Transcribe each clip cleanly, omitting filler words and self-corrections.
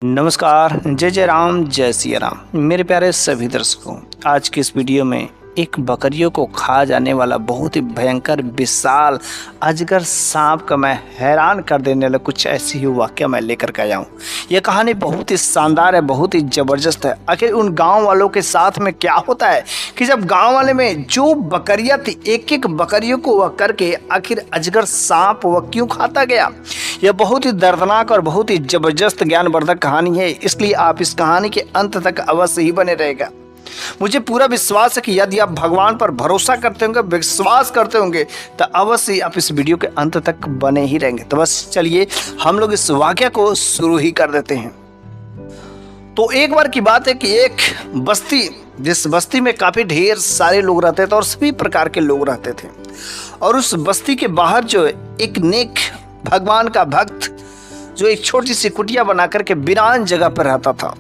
नमस्कार, जय जय राम, जय सिया राम। मेरे प्यारे सभी दर्शकों, आज की इस वीडियो में एक बकरियों को खा जाने वाला बहुत ही भयंकर विशाल अजगर सांप का मैं हैरान कर देने वाला कुछ ऐसी ही वाकया मैं लेकर के आया हूँ। यह कहानी बहुत ही शानदार है, बहुत ही ज़बरदस्त है। आखिर उन गांव वालों के साथ में क्या होता है कि जब गांव वाले में जो बकरियां थी, एक एक बकरियों को वह करके आखिर अजगर सांप वह क्यों खाता गया। यह बहुत ही दर्दनाक और बहुत ही ज़बरदस्त ज्ञानवर्धक कहानी है, इसलिए आप इस कहानी के अंत तक अवश्य ही बने रहेगा। मुझे पूरा विश्वास है कि यदि आप भगवान पर भरोसा करते होंगे, विश्वास करते होंगे, तो अवश्य आप इस वीडियो के अंत तक बने ही रहेंगे। तो बस चलिए हम लोग इस वाकया को शुरू ही कर देते हैं। तो एक बार की बात है कि एक बस्ती, जिस बस्ती में काफ़ी ढेर सारे लोग रहते थे और सभी प्रकार के लोग रहते थे, और उस बस्ती के बाहर जो एक नेक भगवान का भक्त जो एक छोटी सी कुटिया बना करके वीरान जगह पर रहता था।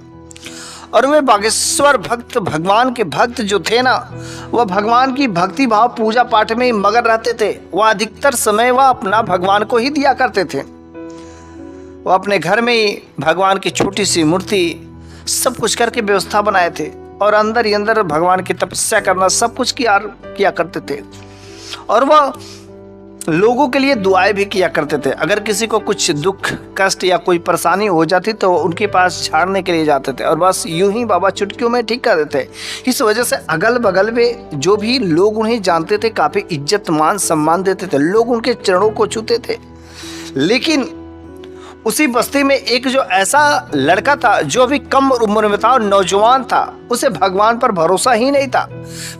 और वे बागेश्वर भक्त, भगवान के भक्त जो थे ना, वह भगवान की भक्ति भाव पूजा पाठ में मगन रहते थे। वह अधिकतर समय वह अपना भगवान को ही दिया करते थे। वह अपने घर में ही भगवान की छोटी सी मूर्ति सब कुछ करके व्यवस्था बनाए थे और अंदर ही अंदर भगवान की तपस्या करना सब कुछ किया करते थे। और वह लोगों के लिए दुआएं भी किया करते थे। अगर किसी को कुछ दुख कष्ट या कोई परेशानी हो जाती तो उनके पास झाड़ने के लिए जाते थे और बस यूं ही बाबा चुटकियों में ठीक कर देते। इस वजह से अगल बगल में जो भी लोग उन्हें जानते थे काफ़ी इज्जत मान सम्मान देते थे, लोग उनके चरणों को छूते थे। लेकिन उसी बस्ती में एक जो ऐसा लड़का था जो अभी कम उम्र में था और नौजवान था, उसे भगवान पर भरोसा ही नहीं था।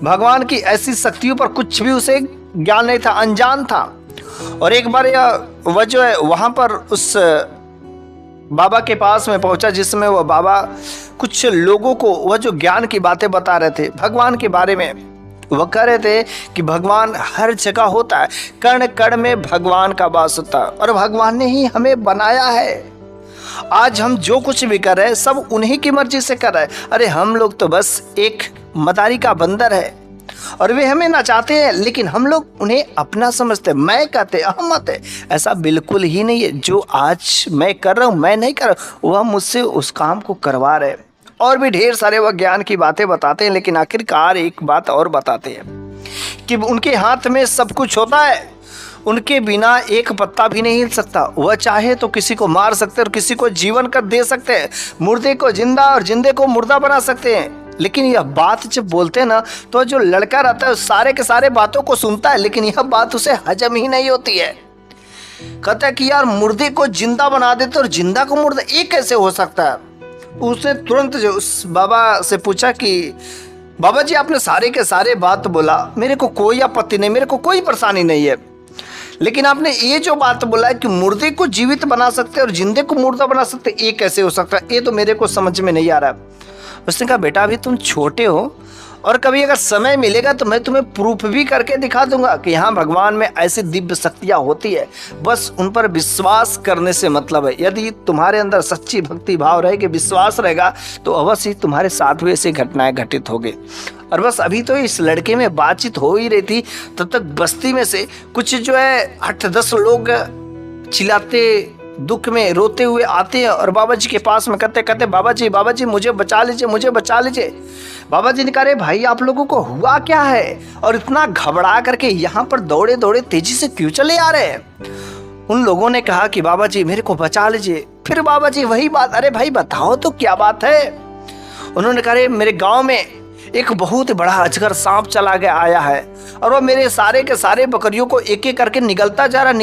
भगवान की ऐसी शक्तियों पर कुछ भी उसे ज्ञान नहीं था, अनजान था। और एक बार वह जो है वहाँ पर उस बाबा के पास में पहुँचा, जिसमें वह बाबा कुछ लोगों को वह जो ज्ञान की बातें बता रहे थे भगवान के बारे में। वह कह रहे थे कि भगवान हर जगह होता है, कण कण में भगवान का वास होता है और भगवान ने ही हमें बनाया है। आज हम जो कुछ भी कर रहे हैं सब उन्हीं की मर्जी से कर रहे हैं। अरे हम लोग तो बस एक मदारी का बंदर है और वे हमें नचाते हैं, लेकिन हम लोग उन्हें अपना समझते, मैं कहते अहमत है। ऐसा बिल्कुल ही नहीं है। जो आज मैं कर रहा हूँ मैं नहीं कर रहा हूँ, वह मुझसे उस काम को करवा रहे। और भी ढेर सारे वह ज्ञान की बातें बताते हैं, लेकिन आखिरकार एक बात और बताते हैं कि उनके हाथ में सब कुछ होता है, उनके बिना एक पत्ता भी नहीं हिल सकता। वह चाहे तो किसी को मार सकते और किसी को जीवन कर दे सकते हैं, मुर्दे को जिंदा और जिंदे को मुर्दा बना सकते हैं। लेकिन यह बात जब बोलते हैं ना, तो जो लड़का रहता है सारे के सारे बातों को सुनता है, लेकिन यह बात उसे हजम ही नहीं होती है। कहता है कि यार मुर्दे को जिंदा बना देते और जिंदा को मुर्दा, ये कैसे हो सकता है। उसने तुरंत जो उस बाबा से पूछा कि बाबा जी आपने सारे के सारे बात बोला, मेरे को कोई आपत्ति नहीं, मेरे को कोई परेशानी नहीं है, लेकिन आपने ये जो बात बोला है कि मुर्दे को जीवित बना सकते और जिंदे को मुर्दा बना सकते, ये कैसे हो सकता है, ये तो मेरे को समझ में नहीं आ रहा है। उसने कहा बेटा अभी तुम छोटे हो और कभी अगर समय मिलेगा तो मैं तुम्हें प्रूफ भी करके दिखा दूंगा कि यहाँ भगवान में ऐसी दिव्य शक्तियाँ होती है। बस उन पर विश्वास करने से मतलब है। यदि तुम्हारे अंदर सच्ची भक्ति भाव रहेगी, विश्वास रहेगा, तो अवश्य तुम्हारे साथ भी ऐसी घटनाएं घटित होगी। और बस अभी तो इस लड़के में बातचीत हो ही रही थी, तब तक बस्ती में से कुछ जो है 8-10 लोग चिल्लाते दुख में रोते हुए आते हैं और बाबा जी के पास में कहते कहते बाबा जी मुझे बचा लीजिए, मुझे बचा लीजिए। बाबा जी ने कहा रे भाई आप लोगों को हुआ क्या है और इतना घबरा करके यहाँ पर दौड़े दौड़े तेजी से क्यों चले आ रहे हैं। उन लोगों ने कहा कि बाबा जी मेरे को बचा लीजिए। फिर बाबा जी वही बात, अरे भाई बताओ तो क्या बात है। उन्होंने कहा रे मेरे गाँव में एक बहुत बड़ा अजगर सांप चला गया आया है और वह मेरे सारे के सारे बकरियों को एक एक करके निगलता जा रहा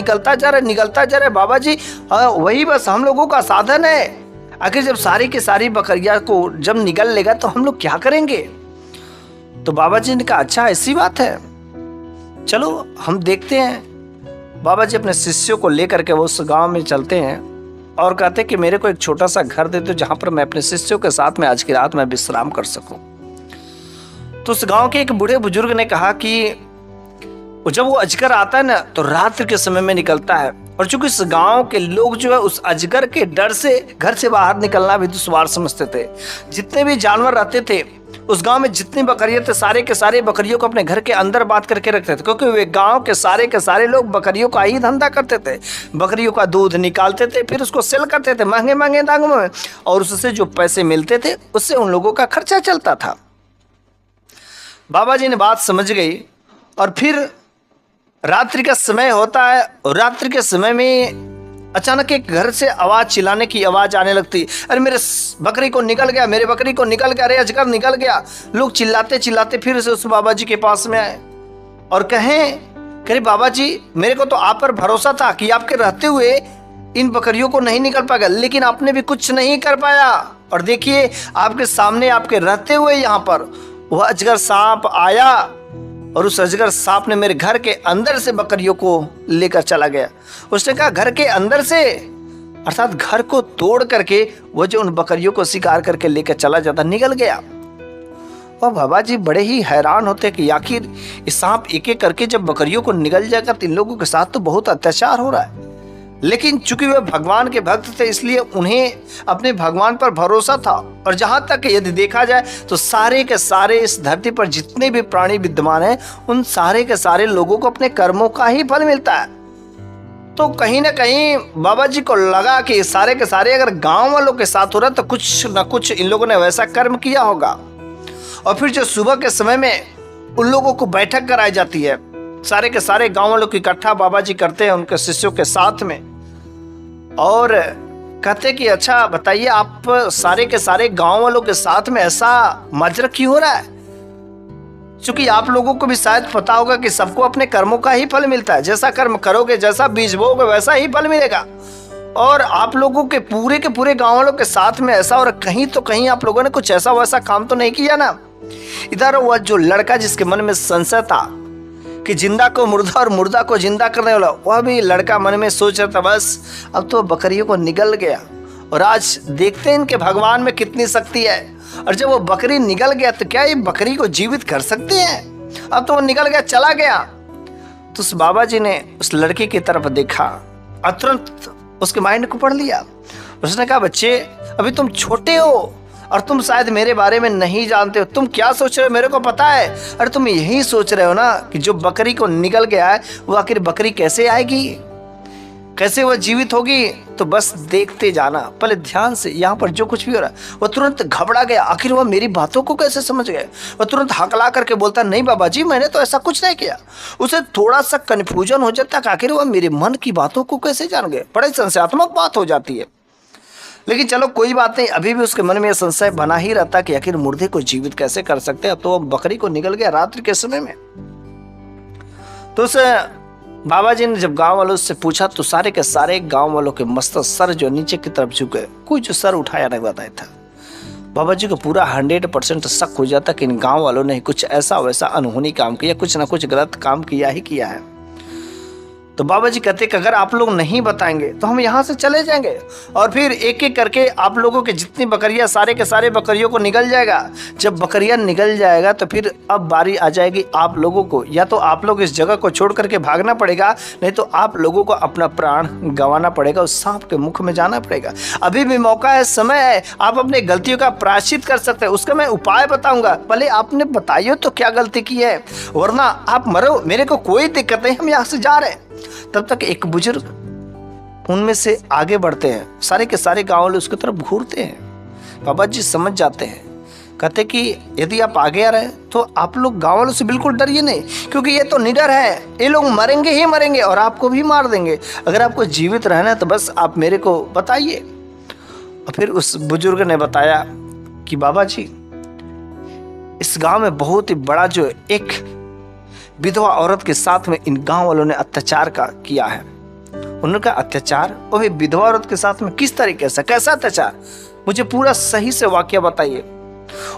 है। बाबा जी वही बस हम लोगों का साधन है। आखिर जब सारी की सारी बकरियां को जब निगल लेगा तो हम लोग क्या करेंगे। तो बाबा जी ने कहा अच्छा ऐसी बात है, चलो हम देखते हैं। बाबा जी अपने शिष्यों को लेकर के वो उस गाँव में चलते हैं और कहते कि मेरे को एक छोटा सा घर दे दो जहाँ पर मैं अपने शिष्यों के साथ में आज की रात में विश्राम कर सकूँ। तो उस गांव के एक बूढ़े बुजुर्ग ने कहा कि जब वो अजगर आता है ना तो रात्रि के समय में निकलता है, और चूंकि इस गांव के लोग जो है उस अजगर के डर से घर से बाहर निकलना भी दुश्वार समझते थे। जितने भी जानवर रहते थे उस गांव में जितनी बकरियां थे सारे के सारे बकरियों को अपने घर के अंदर बांध करके रखते थे, क्योंकि वे गांव के सारे लोग बकरियों का ही धंधा करते थे। बकरियों का दूध निकालते थे, फिर उसको सेल करते थे महंगे महंगे दामों में, और उससे जो पैसे मिलते थे उससे उन लोगों का खर्चा चलता था। बाबा जी ने बात समझ गई, और फिर रात्रि का समय होता है, और रात्रि के समय में अचानक एक घर से आवाज, चिल्लाने की आवाज आने लगती। अरे मेरे बकरी को निकल गया, मेरे बकरी को निकल गया, अरे अजगर निकल गया। लोग चिल्लाते चिल्लाते फिर से उस बाबा जी के पास में आए और कहे बाबा जी, मेरे को तो आप पर भरोसा था कि आपके रहते हुए इन बकरियों को नहीं निकल पाएगा, लेकिन आपने भी कुछ नहीं कर पाया। और देखिए आपके सामने, आपके रहते हुए यहाँ पर वह अजगर सांप आया, और उस अजगर सांप ने मेरे घर के अंदर से बकरियों को लेकर चला गया। उसने कहा घर के अंदर से, अर्थात घर को तोड़ करके वो जो उन बकरियों को शिकार करके लेकर चला जाता निकल गया। और बाबा जी बड़े ही हैरान होते कि आखिर इस सांप एक एक करके जब बकरियों को निकल जाएगा तो इन लोगों के साथ तो बहुत अत्याचार हो रहा है। लेकिन चूंकि वे भगवान के भक्त थे इसलिए उन्हें अपने भगवान पर भरोसा था। और जहां तक यदि देखा जाए तो सारे के सारे इस धरती पर जितने भी प्राणी विद्यमान हैं उन सारे के सारे लोगों को अपने कर्मों का ही फल मिलता है। तो कहीं ना कहीं बाबा जी को लगा कि सारे के सारे अगर गांव वालों के साथ हो रहा तो कुछ न कुछ इन लोगों ने वैसा कर्म किया होगा। और फिर जो सुबह के समय में उन लोगों को बैठक कराई जाती है, सारे के सारे गांव वालों को इकट्ठा बाबा जी करते हैं उनके शिष्यों के साथ में, और कहते कि अच्छा बताइए आप सारे के सारे गांव वालों के साथ में ऐसा माजरा क्यों हो रहा है। क्योंकि आप लोगों को भी शायद पता होगा कि सबको अपने कर्मों का ही फल मिलता है। जैसा कर्म करोगे, जैसा बीज बोओगे, वैसा ही फल मिलेगा। और आप लोगों के पूरे गांव वालों के साथ में ऐसा, और कहीं तो कहीं आप लोगों ने कुछ ऐसा वैसा काम तो नहीं किया ना। इधर वह जो लड़का जिसके मन में संशय था कि जिंदा को मुर्दा और मुर्दा को जिंदा करने वाला, वह भी लड़का मन में सोच रहा था बस अब तो बकरियों को निगल गया, और आज देखते हैं इनके भगवान में कितनी शक्ति है। और जब वो बकरी निगल गया तो क्या ये बकरी को जीवित कर सकते हैं। अब तो वो निकल गया, चला गया। तो उस बाबा जी ने उस लड़के की तरफ देखा और तुरंत उसके माइंड को पढ़ लिया। उसने कहा बच्चे अभी तुम छोटे हो और तुम शायद मेरे बारे में नहीं जानते हो, तुम क्या सोच रहे हो मेरे को पता है। अरे तुम यही सोच रहे हो ना कि जो बकरी को निकल गया है वो आखिर बकरी कैसे आएगी, कैसे वह जीवित होगी। तो बस देखते जाना, पहले ध्यान से। यहाँ पर जो कुछ भी हो रहा है वो तुरंत घबरा गया, आखिर वह मेरी बातों को कैसे समझ गए। वह तुरंत हकला करके बोलता नहीं बाबा जी मैंने तो ऐसा कुछ नहीं किया। उसे थोड़ा सा कन्फ्यूजन हो जाता कि आखिर वह मेरे मन की बातों को कैसे जान गए। बड़े संशयात्मक बात हो जाती है। लेकिन चलो कोई बात नहीं, अभी भी उसके मन में यह संशय बना ही रहता कि आखिर मुर्दे को जीवित कैसे कर सकते हैं। तो बकरी को निकल गया रात्रि के समय में। तो उस बाबा जी ने जब गांव वालों से पूछा तो सारे के सारे गांव वालों के मस्त सर जो नीचे की तरफ झुके, कोई जो सर उठाया नहीं बताया था। बाबा जी को पूरा 100% शक हो जाता कि इन गांव वालों ने कुछ ऐसा वैसा अनहोनी काम किया, कुछ ना कुछ गलत काम किया ही किया है। तो बाबा जी कहते कि अगर आप लोग नहीं बताएंगे तो हम यहाँ से चले जाएंगे, और फिर एक एक करके आप लोगों के जितनी बकरियां, सारे के सारे बकरियों को निकल जाएगा। जब बकरियां निकल जाएगा तो फिर अब बारी आ जाएगी आप लोगों को, या तो आप लोग इस जगह को छोड़ करके भागना पड़ेगा, नहीं तो आप लोगों को अपना प्राण गंवाना पड़ेगा, उस सांप के मुख में जाना पड़ेगा। अभी भी मौका है, समय है, आप अपने गलतियों का प्रायश्चित कर सकते हैं। उसका मैं उपाय बताऊंगा, पहले आपने बताइए तो क्या गलती की है, वरना आप मरो, मेरे को कोई दिक्कत नहीं, हम यहाँ से जा रहे हैं। तब तक एक बुजुर्ग उनमें से आगे बढ़ते हैं, सारे के सारे गांव वाले उसकी तरफ घूरते हैं। बाबा जी समझ जाते हैं, कहते कि यदि आप आगे आ रहे हैं तो आप लोग गांव वालों से बिल्कुल डरिए नहीं, क्योंकि ये तो निडर है, ये लोग मरेंगे ही मरेंगे और आपको भी मार देंगे। अगर आपको जीवित रहना है तो बस आप मेरे को बताइए। और फिर उस बुजुर्ग ने बताया कि बाबा जी इस गांव में बहुत ही बड़ा जो एक विधवा औरत के साथ में इन गांव वालों ने अत्याचार किया है। उनका अत्याचार, वो भी विधवा औरत के साथ में किस तरीके से, कैसा अत्याचार, मुझे पूरा सही से वाकया बताइए।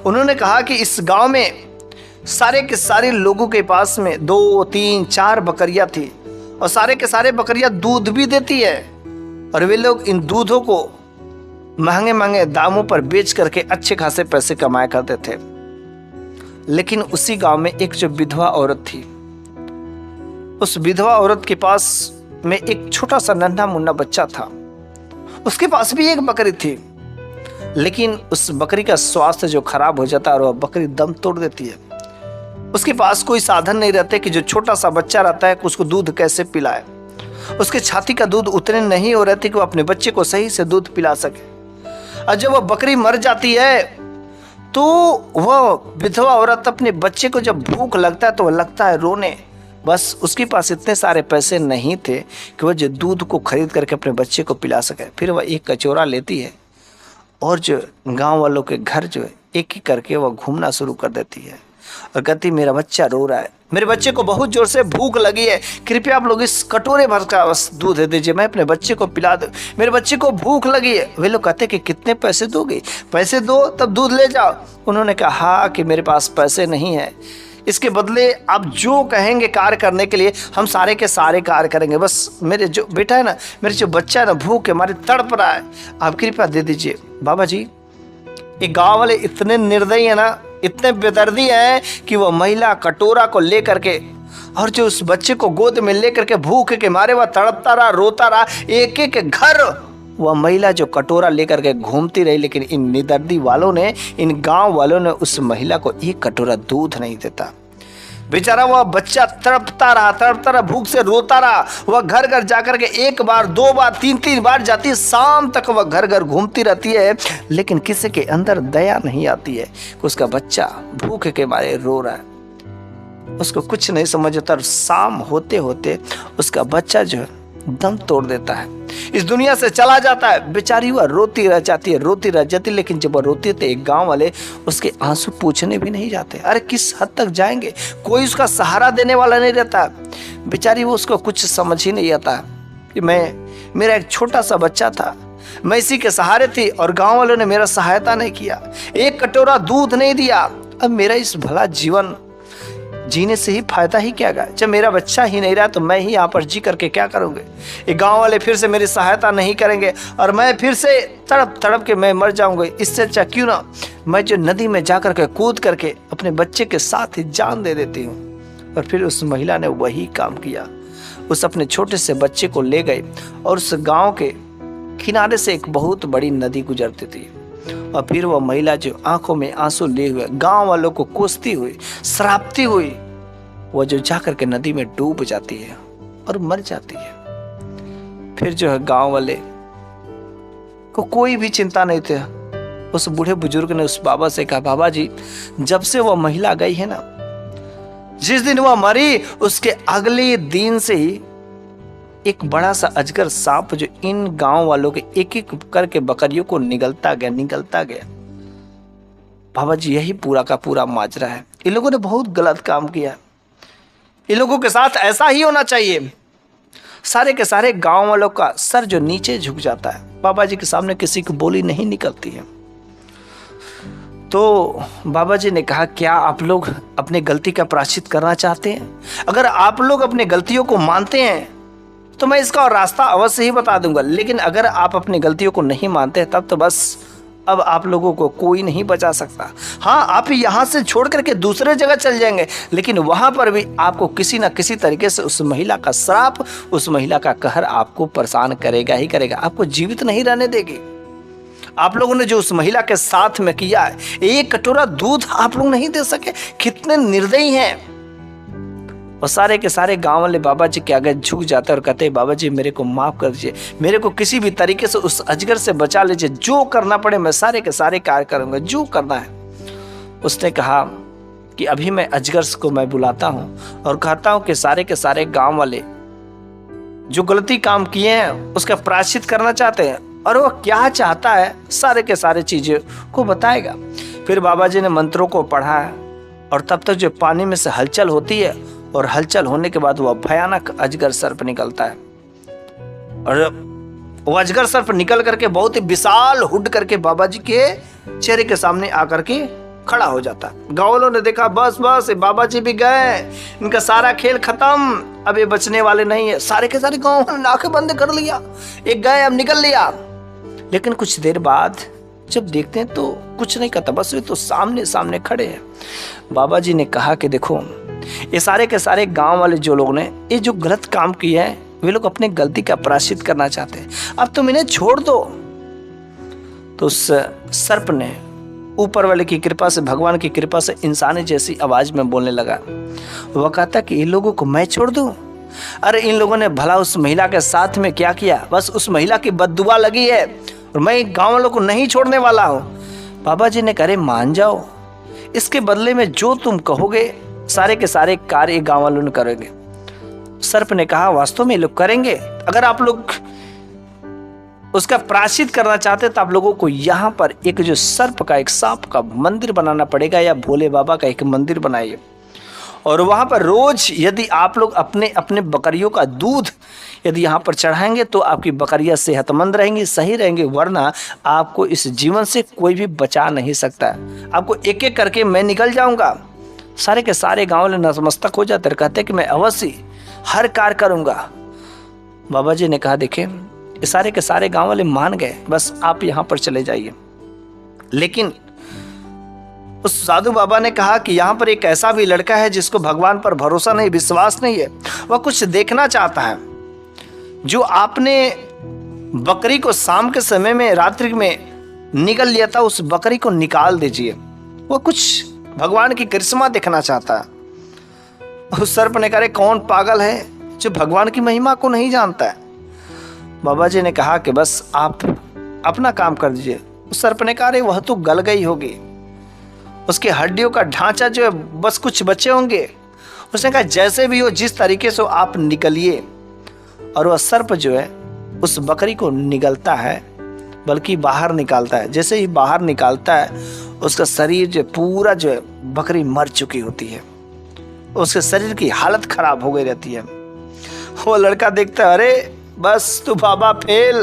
उन्होंने कहा कि इस गांव में सारे के सारे लोगों के पास में 2, 3, 4 बकरियां थी, और सारे के सारे बकरियां दूध भी देती है, और वे लोग इन दूधों को महंगे महंगे दामों पर बेच करके अच्छे खासे पैसे कमाया करते थे। लेकिन उसी गांव में एक जो विधवा औरत थी, उस विधवा औरत के पास में एक छोटा सा नन्हा मुन्ना बच्चा था। उसके पास भी एक बकरी थी, लेकिन उस बकरी का स्वास्थ्य जो खराब हो जाता है और वह बकरी दम तोड़ देती है। उसके पास कोई साधन नहीं रहते कि जो छोटा सा बच्चा रहता है उसको दूध कैसे पिलाए। उसके छाती का दूध उतने नहीं हो रहे थे कि वो अपने बच्चे को सही से दूध पिला सके। और जब वह बकरी मर जाती है तो वह विधवा औरत अपने बच्चे को जब भूख लगता है तो वह लगता है रोने। बस उसके पास इतने सारे पैसे नहीं थे कि वह जो दूध को खरीद करके अपने बच्चे को पिला सके। फिर वह एक कचौरा लेती है और जो गांव वालों के घर जो है एक एक करके वह घूमना शुरू कर देती है और कहती मेरा बच्चा रो रहा है, मेरे बच्चे को बहुत जोर से भूख लगी है, कृपया आप लोग इस कटोरे भर का बस दूध दे दीजिए, मैं अपने बच्चे को पिला दूं, मेरे बच्चे को भूख लगी है। वे लोग कहते कि कितने पैसे दोगे, पैसे दो तब दूध ले जाओ। उन्होंने कहा कि मेरे पास पैसे नहीं है, इसके बदले आप जो कहेंगे कार्य करने के लिए हम सारे के सारे कार्य करेंगे। बस मेरे जो बेटा है ना, मेरे जो बच्चा है ना भूख है, हमारे तड़प रहा है, आप कृपया दे दीजिए। बाबा जी ये गाँव वाले इतने निर्दयी है ना, इतने बेदर्दी हैं कि वह महिला कटोरा को लेकर के और जो उस बच्चे को गोद में लेकर के भूख के मारे वह तड़पता रहा, रोता रहा। एक एक घर वह महिला जो कटोरा लेकर के घूमती रही, लेकिन इन निदर्दी वालों ने, इन गांव वालों ने उस महिला को एक कटोरा दूध नहीं देता। बेचारा वह बच्चा तड़पता रहा, भूख से रोता रहा। वह घर घर जाकर के एक बार, दो बार, तीन बार जाती है, शाम तक वह घर घर घूमती रहती है, लेकिन किसी के अंदर दया नहीं आती है कि उसका बच्चा भूख के मारे रो रहा है। उसको कुछ नहीं समझ आता और शाम होते होते उसका बच्चा जो है दम तोड़ देता है, इस दुनिया से चला जाता है। बेचारी वह रोती रह जाती, लेकिन जब वह रोती है तो एक गांव वाले उसके आंसू पूछने भी नहीं जाते। अरे किस हद तक जाएंगे, कोई उसका सहारा देने वाला नहीं रहता। बेचारी वो उसको कुछ समझ ही नहीं आता कि मेरा एक छोटा सा बच्चा था, मैं इसी के सहारे थी और गाँव वालों ने मेरा सहायता नहीं किया, एक कटोरा दूध नहीं दिया। अब मेरा इस भला जीवन जीने से ही फायदा ही क्या गया, जब मेरा बच्चा ही नहीं रहा तो मैं ही यहाँ पर जी करके क्या करूँगे। ये गांव वाले फिर से मेरी सहायता नहीं करेंगे और मैं फिर से तड़प के मैं मर जाऊँगा। इससे अच्छा क्यों ना मैं जो नदी में जा करके कूद करके अपने बच्चे के साथ ही जान दे देती हूँ। और फिर उस महिला ने वही काम किया, उस अपने छोटे से बच्चे को ले गए और उस गाँव के किनारे से एक बहुत बड़ी नदी गुजरती थी। और फिर वह महिला जो आंखों में आंसू लिए हुए गांव वालों को कोसती हुई, श्रापती हुई, वह जो जाकर के नदी में डूब जाती है और मर जाती है। फिर जो है गांव वाले को कोई भी चिंता नहीं थी। उस बूढ़े बुजुर्ग ने उस बाबा से कहा, बाबा जी जब से वह महिला गई है ना, जिस दिन वह मरी उसके अगले दिन से ही एक बड़ा सा अजगर सांप जो इन गांव वालों के एक एक करके बकरियों को निगलता गया। बाबा जी यही पूरा का पूरा माजरा है। इन लोगों ने बहुत गलत काम किया, इन लोगों के साथ ऐसा ही होना चाहिए। सारे के सारे गांव वालों का सर जो नीचे झुक जाता है, बाबा जी के सामने किसी की बोली नहीं निकलती है। तो बाबा जी ने कहा, क्या आप लोग अपनी गलती का प्रायश्चित करना चाहते हैं? अगर आप लोग अपनी गलतियों को मानते हैं तो मैं इसका रास्ता अवश्य ही बता दूंगा, लेकिन अगर आप अपनी गलतियों को नहीं मानते तब तो बस अब आप लोगों को कोई नहीं बचा सकता। हाँ, आप यहाँ से छोड़ करके दूसरे जगह चल जाएंगे, लेकिन वहाँ पर भी आपको किसी न किसी तरीके से उस महिला का श्राप, उस महिला का कहर आपको परेशान करेगा ही करेगा, आपको जीवित नहीं रहने देगी। आप लोगों ने जो उस महिला के साथ में किया है, एक कटोरा दूध आप लोग नहीं दे सके, कितने निर्दयी हैं। और सारे के सारे गांव वाले बाबा जी के आगे झुक जाते और कहते, बाबा जी मेरे को माफ कर दीजिए, मेरे को किसी भी तरीके से उस अजगर से बचा लीजिए, जो करना पड़े मैं सारे के सारे कार्य करूंगा, जो करना है। उसने कहा कि अभी मैं अजगर को मैं बुलाता हूं और कहता हूं कि सारे के सारे गांव वाले जो गलती काम किए हैं उसका प्रायश्चित करना चाहते हैं और वह क्या चाहता है सारे के सारे चीजें को बताएगा। फिर बाबा जी ने मंत्रों को पढ़ा और तब तक जो पानी में से हलचल होती है और हलचल होने के बाद वह भयानक अजगर सर्प निकलता है और वह अजगर सर्प निकल करके बहुत ही विशाल हुड करके बाबा जी के चेहरे के सामने आकर के खड़ा हो जाता है। गाँव वालों ने देखा बस बाबा जी भी गए, इनका सारा खेल खत्म, अब ये बचने वाले नहीं है। सारे के सारे गाँव वालों ने आंखें बंद कर लिया, एक गए अब निकल लिया। लेकिन कुछ देर बाद जब देखते हैं तो कुछ नहीं कहता, बस वे तो सामने सामने खड़े हैं। बाबा जी ने कहा कि देखो ये सारे के सारे गांव वाले जो लोग ने ये जो गलत काम किया है, वे लोग अपने गलती का प्रायश्चित करना चाहते हैं, अब तुम इन्हें छोड़ दो। तो उस सर्प ने ऊपर वाले की कृपा से, भगवान की कृपा से इंसानी जैसी आवाज में बोलने लगा। वह कहता कि इन लोगों को मैं छोड़ दूं? अरे इन लोगों ने भला उस महिला के साथ में क्या किया? बस उस महिला की बद्दुआ लगी है और मैं गांव वालों को नहीं छोड़ने वाला हूं। बाबा जी ने कहा मान जाओ, इसके बदले में जो तुम कहोगे सारे के सारे कार्य गांव वालों ने करेंगे। सर्प ने कहा वास्तव में लोग करेंगे, अगर आप लोग उसका प्रायश्चित करना चाहते तो आप लोगों को यहाँ पर एक जो सर्प का, एक सांप का मंदिर बनाना पड़ेगा या भोले बाबा का एक मंदिर बनाइए और वहाँ पर रोज यदि आप लोग अपने अपने बकरियों का दूध यदि यहाँ पर चढ़ाएंगे तो आपकी बकरियाँ सेहतमंद रहेंगी, सही रहेंगे, वरना आपको इस जीवन से कोई भी बचा नहीं सकता। आपको एक एक करके मैं निकल जाऊँगा। सारे के सारे गाँव वाले नतमस्तक हो जाते, कहते कि मैं अवश्य हर कार्य करूँगा। बाबा जी ने कहा देखिए सारे के सारे गांव वाले मान गए, बस आप यहां पर चले जाइए। लेकिन उस साधु बाबा ने कहा कि यहां पर एक ऐसा भी लड़का है जिसको भगवान पर भरोसा नहीं, विश्वास नहीं है, वह कुछ देखना चाहता है। जो आपने बकरी को शाम के समय में, रात्रि में निगल लिया था, उस बकरी को निकाल दीजिए, वह कुछ भगवान की करिश्मा देखना चाहता है। उस सर्प ने कहा कौन पागल है जो भगवान की महिमा को नहीं जानता है? बाबा जी ने कहा कि बस आप अपना काम कर दीजिए। उस सर्प ने कहा वह तो गल गई होगी, उसके हड्डियों का ढांचा जो है बस कुछ बचे होंगे। उसने कहा जैसे भी हो, जिस तरीके से आप निकलिए। और वह सर्प जो है उस बकरी को निगलता है, बल्कि बाहर निकालता है। जैसे ही बाहर निकालता है उसका शरीर जो पूरा जो है बकरी मर चुकी होती है, उसके शरीर की हालत खराब हो गई रहती है। वो लड़का देखता है अरे बस तू बाबा फेल।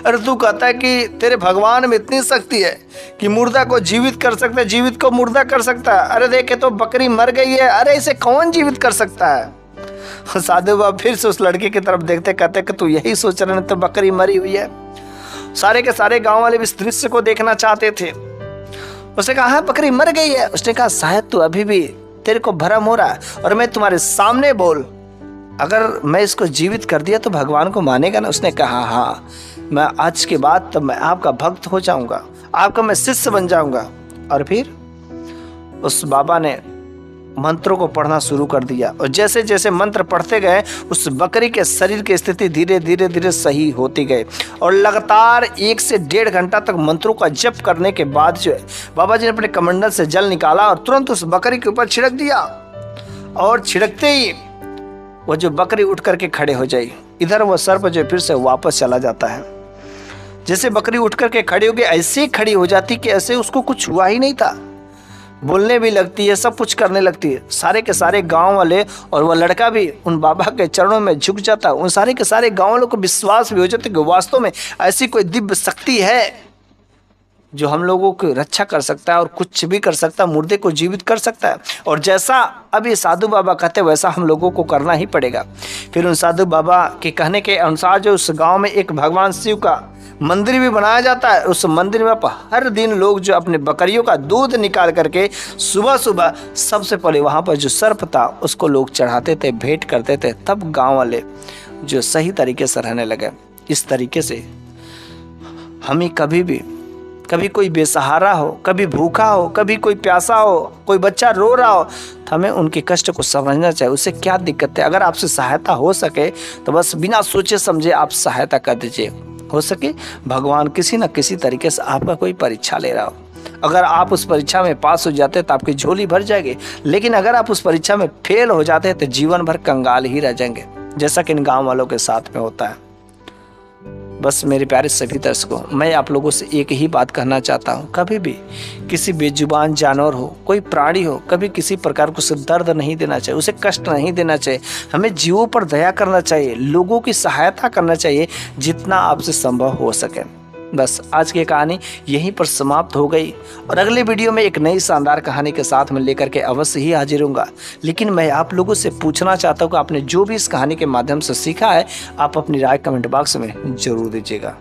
अरे तू कहता है कि तेरे भगवान में इतनी शक्ति है कि मुर्दा को जीवित कर सकता है, जीवित को मुर्दा कर सकता है। अरे देखे तो बकरी मर गई है, अरे इसे कौन जीवित कर सकता है? साधु बाबा फिर से उस लड़के की तरफ देखते, कहते कि तू यही सोच रहे, तो बकरी मरी हुई है। सारे के सारे गांव वाले इस दृश्य को देखना चाहते थे। उसने कहा हाँ बकरी मर गई है। उसने कहा शायद तू अभी भी तेरे को भ्रम हो रहा है, और मैं तुम्हारे सामने बोल, अगर मैं इसको जीवित कर दिया तो भगवान को मानेगा ना? उसने कहा हाँ, मैं आज के बाद तो मैं आपका भक्त हो जाऊंगा, आपका मैं शिष्य बन जाऊंगा। और फिर उस बाबा ने मंत्रों को पढ़ना शुरू कर दिया, और जैसे जैसे मंत्र पढ़ते गए उस बकरी के शरीर की स्थिति धीरे धीरे धीरे सही होती गई। और लगातार 1 से 1.5 घंटा तक मंत्रों का जप करने के बाद जो है बाबा जी ने अपने कमंडल से जल निकाला और तुरंत उस बकरी के ऊपर छिड़क दिया। और छिड़कते ही वो जो बकरी उठ करके खड़े हो जाई। इधर वो सर्प जो फिर से वापस चला जाता है। जैसे बकरी उठ करके खड़ी हो गई, ऐसे खड़ी हो जाती कि ऐसे उसको कुछ हुआ ही नहीं था। बोलने भी लगती है, सब कुछ करने लगती है। सारे के सारे गांव वाले और वह लड़का भी उन बाबा के चरणों में झुक जाता। उन सारे के सारे गांव वालों को विश्वास भी हो जाता कि वास्तव में ऐसी कोई दिव्य शक्ति है जो हम लोगों की रक्षा कर सकता है और कुछ भी कर सकता है, मुर्दे को जीवित कर सकता है। और जैसा अब ये साधु बाबा कहते वैसा हम लोगों को करना ही पड़ेगा। फिर उन साधु बाबा के कहने के अनुसार जो उस गांव में एक भगवान शिव का मंदिर भी बनाया जाता है। उस मंदिर में हर दिन लोग जो अपने बकरियों का दूध निकाल करके सुबह सुबह सबसे पहले वहाँ पर जो सर्प था उसको लोग चढ़ाते थे, भेंट करते थे। तब गाँव वाले जो सही तरीके से रहने लगे। इस तरीके से हमें कभी कोई बेसहारा हो, कभी भूखा हो, कभी कोई प्यासा हो, कोई बच्चा रो रहा हो, तो हमें उनके कष्ट को समझना चाहिए। उससे क्या दिक्कत है? अगर आपसे सहायता हो सके तो बस बिना सोचे समझे आप सहायता कर दीजिए। हो सके भगवान किसी न किसी तरीके से आपका कोई परीक्षा ले रहा हो। अगर आप उस परीक्षा में पास हो जाते तो आपकी झोली भर जाएगी, लेकिन अगर आप उस परीक्षा में फेल हो जाते तो जीवन भर कंगाल ही रह जाएंगे, जैसा कि इन गाँव वालों के साथ में होता है। बस मेरे प्यारे सभी दर्शकों, मैं आप लोगों से एक ही बात कहना चाहता हूँ, कभी भी किसी बेजुबान जानवर हो, कोई प्राणी हो, कभी किसी प्रकार को उसे दर्द नहीं देना चाहिए, उसे कष्ट नहीं देना चाहिए। हमें जीवों पर दया करना चाहिए, लोगों की सहायता करना चाहिए जितना आपसे संभव हो सके। बस आज की कहानी यहीं पर समाप्त हो गई, और अगले वीडियो में एक नई शानदार कहानी के साथ मैं लेकर के अवश्य ही हाजिर हूँगा। लेकिन मैं आप लोगों से पूछना चाहता हूँ कि आपने जो भी इस कहानी के माध्यम से सीखा है, आप अपनी राय कमेंट बॉक्स में जरूर दीजिएगा।